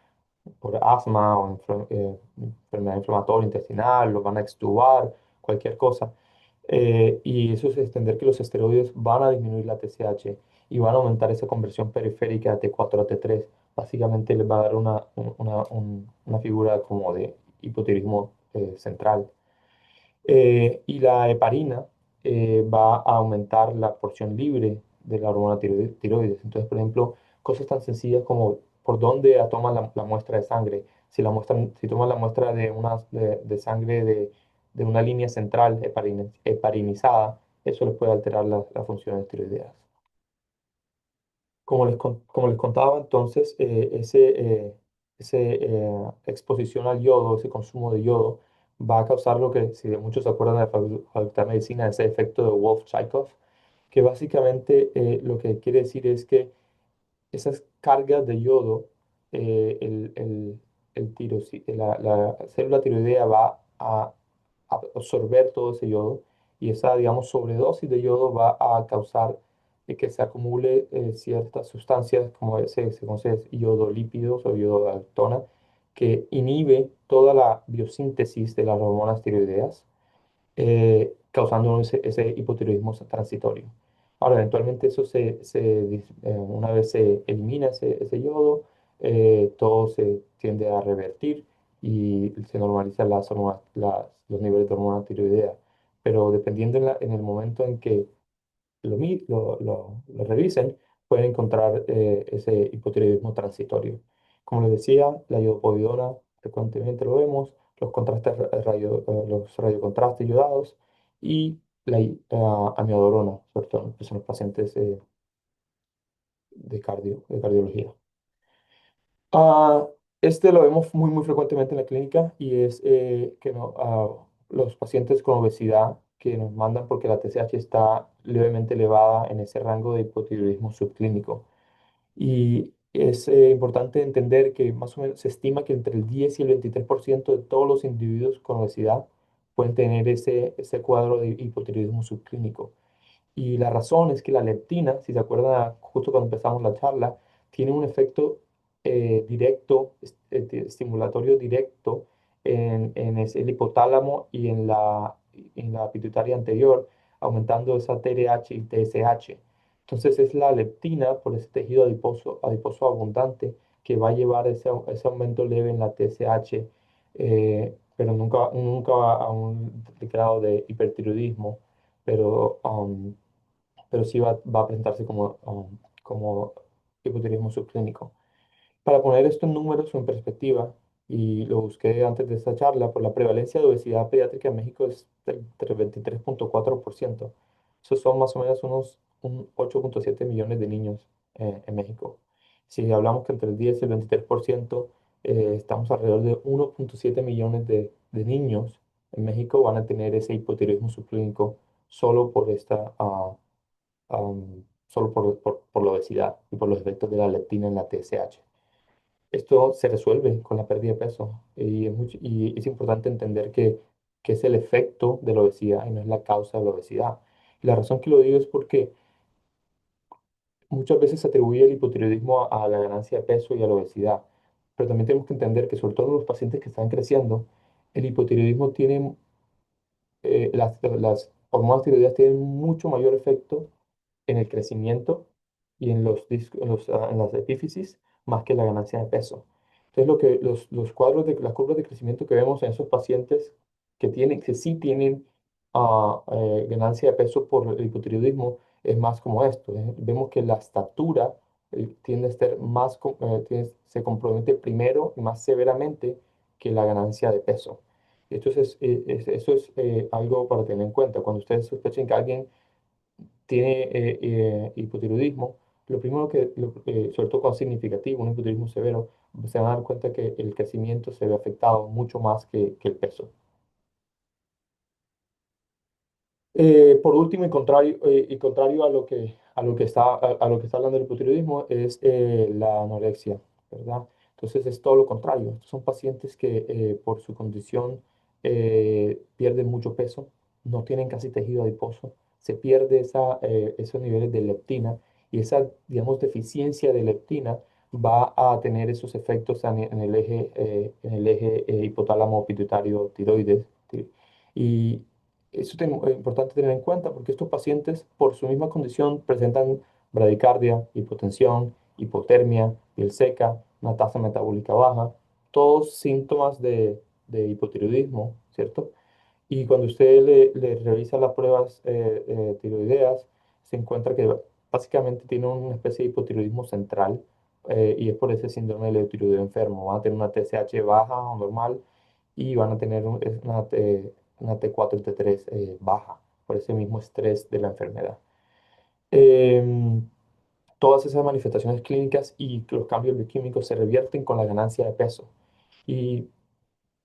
asma o enfermedad inflamatoria intestinal, los van a extubar, cualquier cosa. Y eso es extender que los esteroides van a disminuir la TSH y van a aumentar esa conversión periférica de T4 a T3. Básicamente les va a dar una figura como de hipotiroidismo central. Y la heparina va a aumentar la porción libre de la hormona tiroides. Entonces, por ejemplo, cosas tan sencillas como por dónde toman la muestra de sangre. Si toman la muestra de sangre de una línea central heparinizada, eso les puede alterar las funciones tiroideas. Como les contaba, entonces, ese exposición al yodo, ese consumo de yodo, va a causar lo que, si de muchos se acuerdan de la Facultad de Medicina, ese efecto de Wolff-Chaikoff, que básicamente lo que quiere decir es que esas cargas de yodo, la célula tiroidea va a absorber todo ese yodo y esa, digamos, sobredosis de yodo va a causar que se acumule ciertas sustancias como se conoce yodolípidos o yodolactona que inhibe toda la biosíntesis de las hormonas tiroideas causando ese hipotiroidismo transitorio. Ahora, eventualmente una vez se elimina ese yodo, todo se tiende a revertir y se normalizan los niveles de hormona tiroidea. Pero dependiendo en el momento en que lo revisen, pueden encontrar ese hipotiroidismo transitorio. Como les decía, la iodopovidona frecuentemente lo vemos, los radiocontrastes iodados y la amiodarona, sobre todo que son los pacientes de cardiología. Ah, este lo vemos muy frecuentemente en la clínica y es que los pacientes con obesidad que nos mandan porque la TSH está levemente elevada en ese rango de hipotiroidismo subclínico. Y es importante entender que más o menos se estima que entre el 10 y el 23% de todos los individuos con obesidad pueden tener ese cuadro de hipotiroidismo subclínico. Y la razón es que la leptina, si se acuerdan justo cuando empezamos la charla, tiene un efecto directo, estimulatorio directo el hipotálamo y en la pituitaria anterior, aumentando esa TRH y TSH. Entonces es la leptina por ese tejido adiposo abundante que va a llevar ese aumento leve en la TSH, pero nunca a un grado de hipertiroidismo, pero pero sí va a presentarse como hipotiroidismo subclínico. Para poner esto en números o en perspectiva, y lo busqué antes de esta charla, pues la prevalencia de obesidad pediátrica en México es del 23,4%. Esos son más o menos un 8,7 millones de niños en México. Si hablamos que entre el 10 y el 23%, estamos alrededor de 1,7 millones de niños en México van a tener ese hipotiroidismo subclínico solo por solo por la obesidad y por los efectos de la leptina en la TSH. Esto se resuelve con la pérdida de peso y es importante entender que es el efecto de la obesidad y no es la causa de la obesidad. Y la razón que lo digo es porque muchas veces se atribuye el hipotiroidismo a la ganancia de peso y a la obesidad, pero también tenemos que entender que sobre todo en los pacientes que están creciendo, el hipotiroidismo tiene, las hormonas tiroideas tienen mucho mayor efecto en el crecimiento y en las epífisis más que la ganancia de peso. Entonces, los cuadros las curvas de crecimiento que vemos en esos pacientes que sí tienen ganancia de peso por el hipotiroidismo es más como esto. Vemos que la estatura tiende a estar se compromete primero y más severamente que la ganancia de peso. Entonces, eso es algo para tener en cuenta. Cuando ustedes sospechen que alguien tiene hipotiroidismo, lo primero sobre todo cuando es significativo, un hipotiroidismo severo, se van a dar cuenta que el crecimiento se ve afectado mucho más que el peso. Por último, y contrario a lo que está hablando el hipotiroidismo, es la anorexia, ¿verdad? Entonces es todo lo contrario. Son pacientes que por su condición pierden mucho peso, no tienen casi tejido adiposo, se pierde esos niveles de leptina y esa, digamos, deficiencia de leptina va a tener esos efectos en el eje hipotálamo pituitario tiroides. Y eso es importante tener en cuenta porque estos pacientes, por su misma condición, presentan bradicardia, hipotensión, hipotermia, piel seca, una tasa metabólica baja, todos síntomas de hipotiroidismo, ¿cierto? Y cuando usted le revisa las pruebas tiroideas, se encuentra que básicamente tiene una especie de hipotiroidismo central y es por ese síndrome del tiroideo enfermo. Van a tener una TSH baja o normal y van a tener una T4 y T3 baja por ese mismo estrés de la enfermedad. Em, todas esas manifestaciones clínicas y los cambios bioquímicos se revierten con la ganancia de peso. Y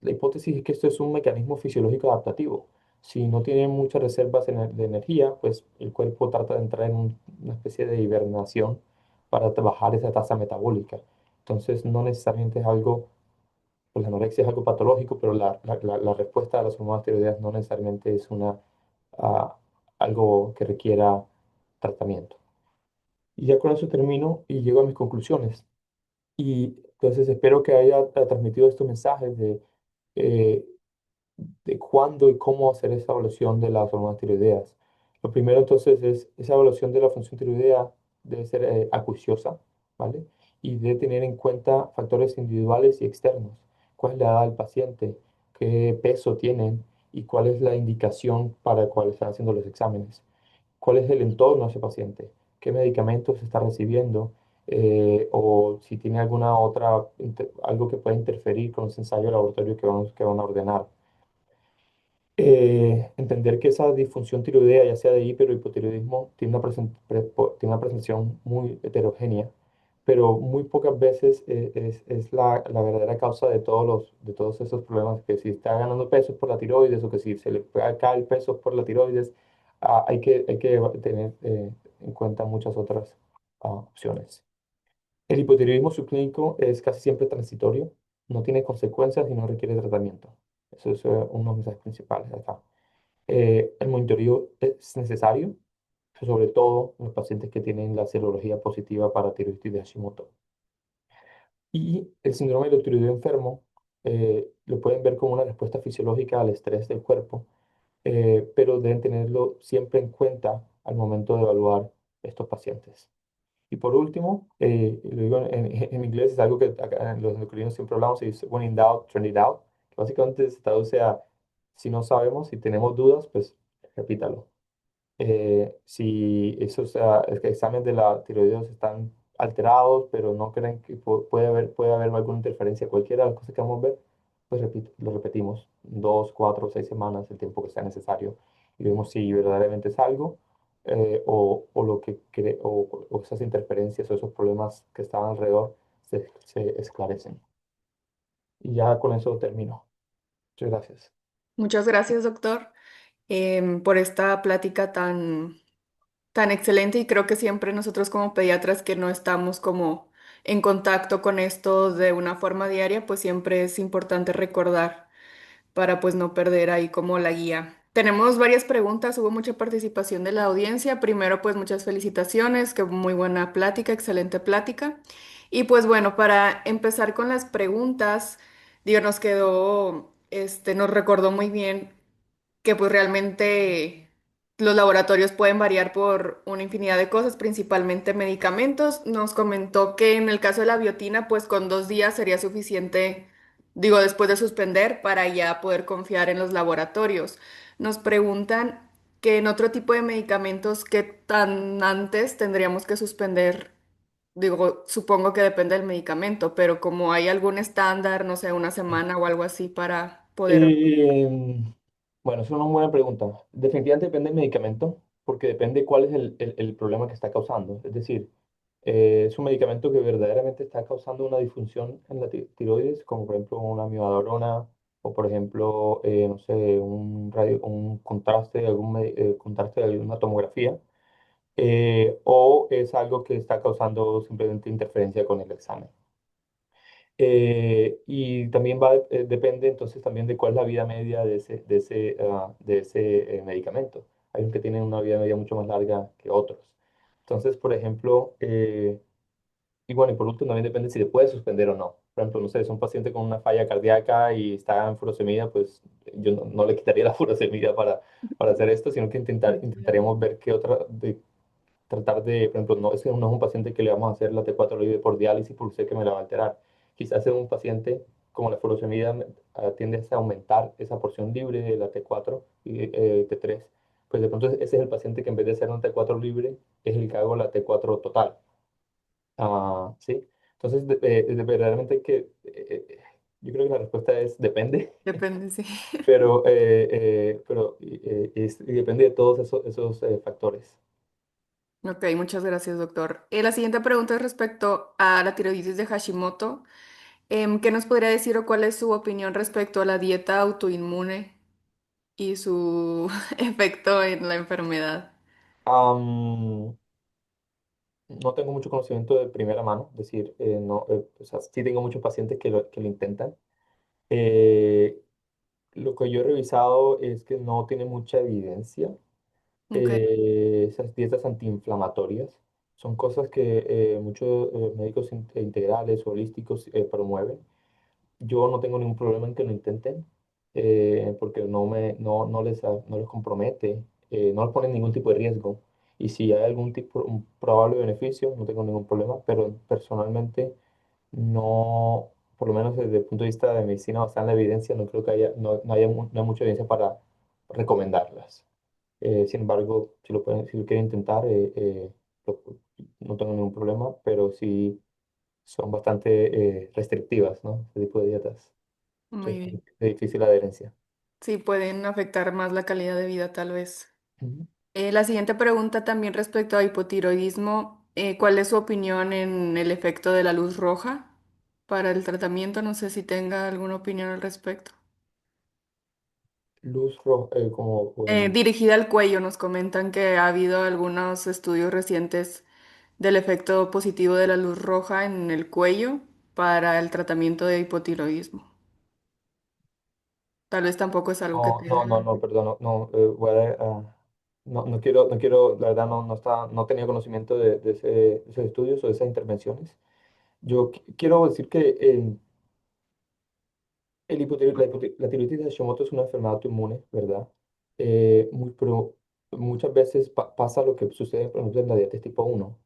la hipótesis es que esto es un mecanismo fisiológico adaptativo. Si no tiene muchas reservas de energía, pues el cuerpo trata de entrar en una especie de hibernación para bajar esa tasa metabólica. Entonces, no necesariamente es algo, pues la anorexia es algo patológico, pero la respuesta a las hormonas tiroideas no necesariamente es ah, algo que requiera tratamiento. Y ya con eso termino y llego a mis conclusiones. Y entonces espero que haya transmitido estos mensajes eh, de cuándo y cómo hacer esa evaluación de las hormonas tiroideas. Lo primero entonces es esa evaluación de la función tiroidea debe ser acuiciosa, ¿vale? Y debe tener en cuenta factores individuales y externos. ¿Cuál es la edad del paciente? ¿Qué peso tienen? ¿Y cuál es la indicación para cuál están haciendo los exámenes? ¿Cuál es el entorno de ese paciente? ¿Qué medicamentos está recibiendo? O si tiene alguna otra, algo que pueda interferir con ese ensayo de laboratorio que van a ordenar. Entender que esa disfunción tiroidea, ya sea de hiper o hipotiroidismo, tiene tiene una presentación muy heterogénea, pero muy pocas veces es la verdadera causa de todos esos problemas, que si está ganando peso es por la tiroides o que si se le cae el peso es por la tiroides. Hay que tener en cuenta muchas otras opciones. El hipotiroidismo subclínico es casi siempre transitorio, no tiene consecuencias y no requiere tratamiento. Eso es uno de los mensajes principales acá. El monitoreo es necesario, sobre todo en los pacientes que tienen la serología positiva para tiroides de Hashimoto. Y el síndrome del tiroideo enfermo lo pueden ver como una respuesta fisiológica al estrés del cuerpo, pero deben tenerlo siempre en cuenta al momento de evaluar estos pacientes. Y por último, lo digo en inglés, es algo que acá en los endocrinos siempre hablamos, y es when in doubt, turn it out, que básicamente se traduce a si no sabemos, si tenemos dudas, pues repítalo. Si esos exámenes de la tiroides están alterados, pero no creen que puede haber alguna interferencia, cualquiera de las cosas que vamos a ver, pues lo repetimos 2, 4, 6 semanas, el tiempo que sea necesario, y vemos si verdaderamente es algo o lo que o esas interferencias o esos problemas que estaban alrededor se esclarecen. Y ya con eso termino. Muchas gracias. Muchas gracias, doctor, por esta plática tan excelente y creo que siempre nosotros como pediatras que no estamos como en contacto con esto de una forma diaria, pues siempre es importante recordar para pues no perder ahí como la guía. Tenemos varias preguntas, hubo mucha participación de la audiencia. Primero, pues muchas felicitaciones, que muy buena plática, excelente plática. Y pues bueno, para empezar con las preguntas, digo, nos quedó, nos recordó muy bien que pues realmente los laboratorios pueden variar por una infinidad de cosas, principalmente medicamentos. Nos comentó que en el caso de la biotina, pues con 2 días sería suficiente, digo, después de suspender, para ya poder confiar en los laboratorios. Nos preguntan que en otro tipo de medicamentos, ¿qué tan antes tendríamos que suspender? Digo, supongo que depende del medicamento, pero como hay algún estándar, no sé, una semana o algo así para poder... Eh, bueno, es una buena pregunta. Definitivamente depende del medicamento, porque depende cuál es el problema que está causando. Es decir, es un medicamento que verdaderamente está causando una disfunción en la tiroides, como por ejemplo una amiodarona, o por ejemplo, no sé, un contraste, contraste de alguna tomografía, o es algo que está causando simplemente interferencia con el examen. Y también depende entonces también de cuál es la vida media de ese medicamento. Hay unos que tienen una vida media mucho más larga que otros. Entonces, por ejemplo, y bueno, y por último también depende si se puede suspender o no. Por ejemplo, no sé, es un paciente con una falla cardíaca y está en furosemida, pues yo no le quitaría la furosemida para hacer esto, sino que Sí, claro. intentaríamos ver qué otra, tratar de, por ejemplo, no, ese no es un paciente que le vamos a hacer la T4 libre por diálisis porque sé que me la va a alterar. Quizás es un paciente como la furosemida tiende a aumentar esa porción libre de la T4 y T3. Pues de pronto ese es el paciente que en vez de hacer una T4 libre es el que hago la T4 total. ¿Sí? Entonces, verdaderamente que yo creo que la respuesta es depende, Depende, sí. pero y depende de todos esos factores. Ok, muchas gracias, doctor. La siguiente pregunta es respecto a la tiroides de Hashimoto. ¿Qué nos podría decir o cuál es su opinión respecto a la dieta autoinmune y su efecto en la enfermedad? Am, no tengo mucho conocimiento de primera mano, es decir, no, o sea, sí tengo muchos pacientes que lo intentan. Eh, lo que yo he revisado es que no tiene mucha evidencia. Ok, Esas dietas antiinflamatorias son cosas que muchos médicos integrales o holísticos promueven. Yo no tengo ningún problema en que lo intenten, porque no les compromete, no les pone ningún tipo de riesgo. Y si hay algún tipo, un probable beneficio, no tengo ningún problema, pero personalmente no, por lo menos desde el punto de vista de medicina basada en la evidencia, no creo que haya, no hay mucha evidencia para recomendarlas. Sin embargo, si lo quieren intentar, lo- no tengo ningún problema, pero sí son bastante restrictivas, ¿no? Ese tipo de dietas. muy Entonces, bien. es difícil la adherencia. Sí, pueden afectar más la calidad de vida, tal vez. Ujú. La siguiente pregunta también respecto a hipotiroidismo. ¿Cuál es su opinión en el efecto de la luz roja para el tratamiento? No sé si tenga alguna opinión al respecto. Luz roja, como, bueno, Dirigida al cuello, nos comentan que ha habido algunos estudios recientes del efecto positivo de la luz roja en el cuello para el tratamiento de hipotiroidismo. Tal vez tampoco es algo que tenga. perdón, no quiero, la verdad no tenía conocimiento de esos estudios o de esas intervenciones. Yo quiero decir que la tiroides de Hashimoto es una enfermedad autoinmune, ¿verdad? Pero muchas veces pasa lo que sucede, por ejemplo, en la diabetes tipo uno.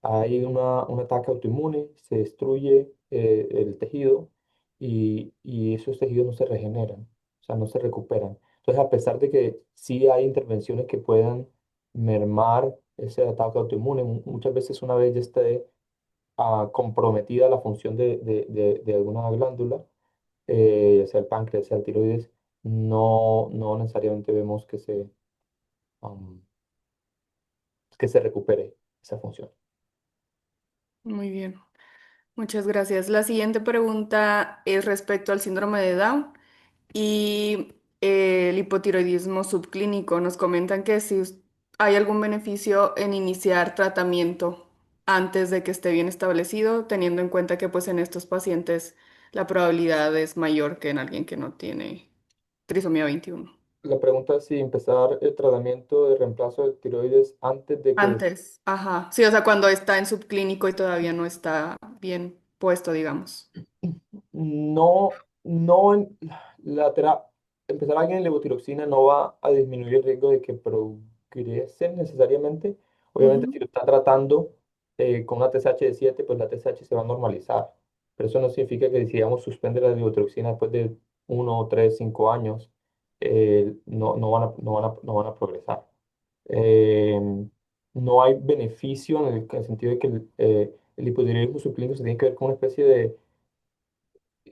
Hay un ataque autoinmune, se destruye el tejido y esos tejidos no se regeneran, o sea, no se recuperan. Entonces, a pesar de que sí hay intervenciones que puedan mermar ese ataque autoinmune, muchas veces una vez ya esté comprometida la función de alguna glándula, ya sea el páncreas, sea el tiroides, no necesariamente vemos um, que se recupere esa función. Muy bien, muchas gracias. La siguiente pregunta es respecto al síndrome de Down y el hipotiroidismo subclínico. Nos comentan que si hay algún beneficio en iniciar tratamiento antes de que esté bien establecido, teniendo en cuenta que pues en estos pacientes la probabilidad es mayor que en alguien que no tiene trisomía 21. La pregunta es si empezar el tratamiento de reemplazo de tiroides antes de que Antes, ajá. Sí, o sea, cuando está en subclínico y todavía no está bien puesto, digamos. no la empezar alguien en levotiroxina no va a disminuir el riesgo de que progrese necesariamente. Obviamente, si Ujú. lo está tratando con una TSH de 7, pues la TSH se va a normalizar. Pero eso no significa que si digamos suspende la levotiroxina después de 1, 3, 5 años, no van a progresar. Eh, no hay beneficio en el sentido de que el hipotiroidismo subclínico se tiene que ver con una especie de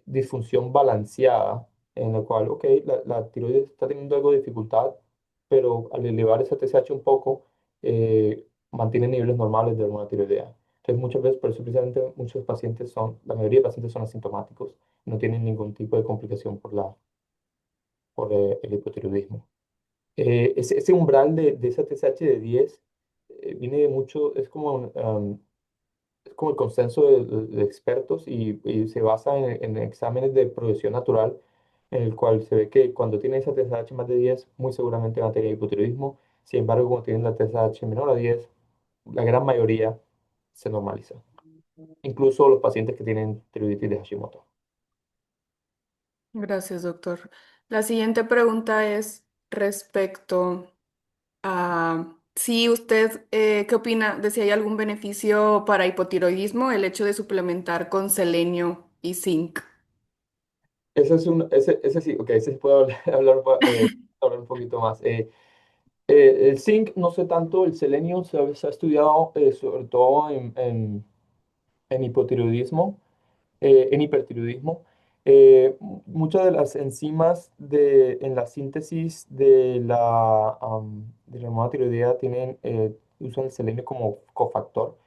disfunción balanceada en la cual, ok, la tiroides está teniendo algo de dificultad, pero al elevar esa TSH un poco, mantiene niveles normales de hormona tiroidea. Entonces, muchas veces, por eso precisamente la mayoría de pacientes son asintomáticos, no tienen ningún tipo de complicación por el hipotiroidismo. Ese umbral de esa TSH de 10 viene de mucho, es como el consenso de expertos y se basa en exámenes de progresión natural, en el cual se ve que cuando tienen esa TSH más de 10 muy seguramente van a tener hipotiroidismo. Sin embargo, cuando tienen la TSH menor a 10 la gran mayoría se normaliza. Incluso los pacientes que tienen tiroiditis de Hashimoto. Gracias, doctor. La siguiente pregunta es respecto a si usted, ¿qué opina de si hay algún beneficio para hipotiroidismo el hecho de suplementar con selenio y zinc? Ese sí, ok, ese sí puedo hablar un poquito más. El zinc, no sé tanto, el selenio se ha estudiado sobre todo en hipotiroidismo, en hipertiroidismo. Muchas de las enzimas en la síntesis de la hormona tiroidea tienen usan el selenio como cofactor.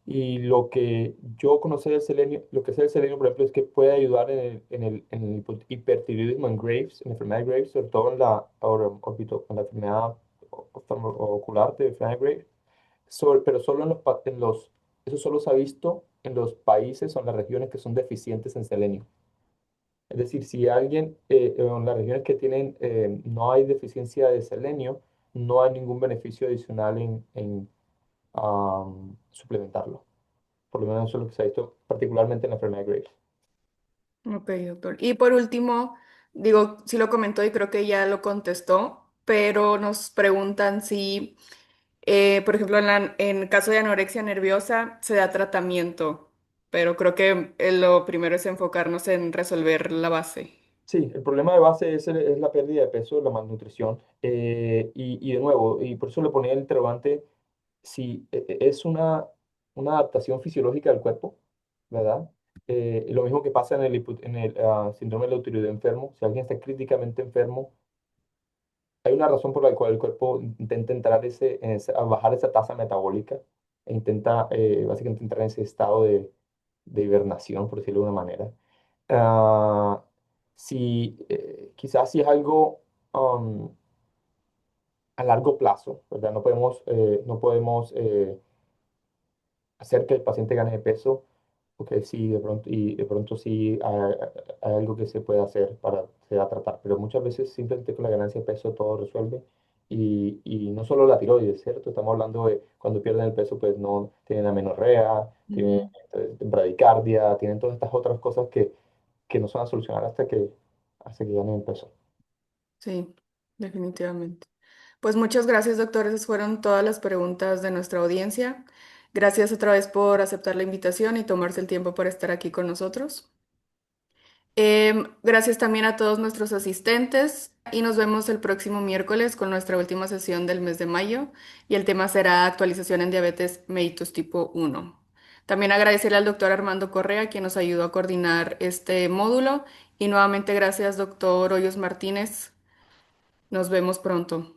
Y lo que yo conocí del selenio, lo que sé del selenio, por ejemplo, es que puede ayudar en el hipertiroidismo en Graves, en la enfermedad de Graves, sobre todo en la enfermedad ocular de enfermedad de Graves, pero solo eso solo se ha visto en los países o en las regiones que son deficientes en selenio. Es decir, si alguien en las regiones que tienen, no hay deficiencia de selenio, no hay ningún beneficio adicional en suplementarlo. Por lo menos eso es lo que se ha visto particularmente en la enfermedad de Graves. Ok, doctor. Y por último, digo, sí lo comentó y creo que ya lo contestó, pero nos preguntan si, por ejemplo, en caso de anorexia nerviosa se da tratamiento, pero creo que lo primero es enfocarnos en resolver la base. Sí, el problema de base es la pérdida de peso, la malnutrición. Y de nuevo, y por eso le ponía el interrogante, si es una adaptación fisiológica del cuerpo, ¿verdad? Lo mismo que pasa en el síndrome del tiroideo enfermo. Si alguien está críticamente enfermo, hay una razón por la cual el cuerpo intenta entrar a bajar esa tasa metabólica e intenta básicamente entrar en ese estado de hibernación, por decirlo de una manera. Ah, quizás si es algo a largo plazo, ¿verdad? No podemos hacer que el paciente gane de peso, porque sí, de pronto sí hay algo que se puede hacer para se va a tratar, pero muchas veces simplemente con la ganancia de peso todo resuelve. Y no solo la tiroides, ¿cierto? Estamos hablando de cuando pierden el peso, pues no tienen amenorrea, tienen Ujú. bradicardia, tienen todas estas otras cosas que no se van a solucionar hasta que ganen el peso. Sí, definitivamente. Pues muchas gracias, doctor. Esas fueron todas las preguntas de nuestra audiencia. Gracias otra vez por aceptar la invitación y tomarse el tiempo para estar aquí con nosotros. Gracias también a todos nuestros asistentes y nos vemos el próximo miércoles con nuestra última sesión del mes de mayo y el tema será actualización en diabetes mellitus tipo 1. También agradecerle al doctor Armando Correa, quien nos ayudó a coordinar este módulo y nuevamente gracias, doctor Hoyos Martínez. Nos vemos pronto.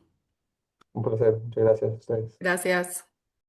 Un placer, muchas gracias a ustedes. Gracias.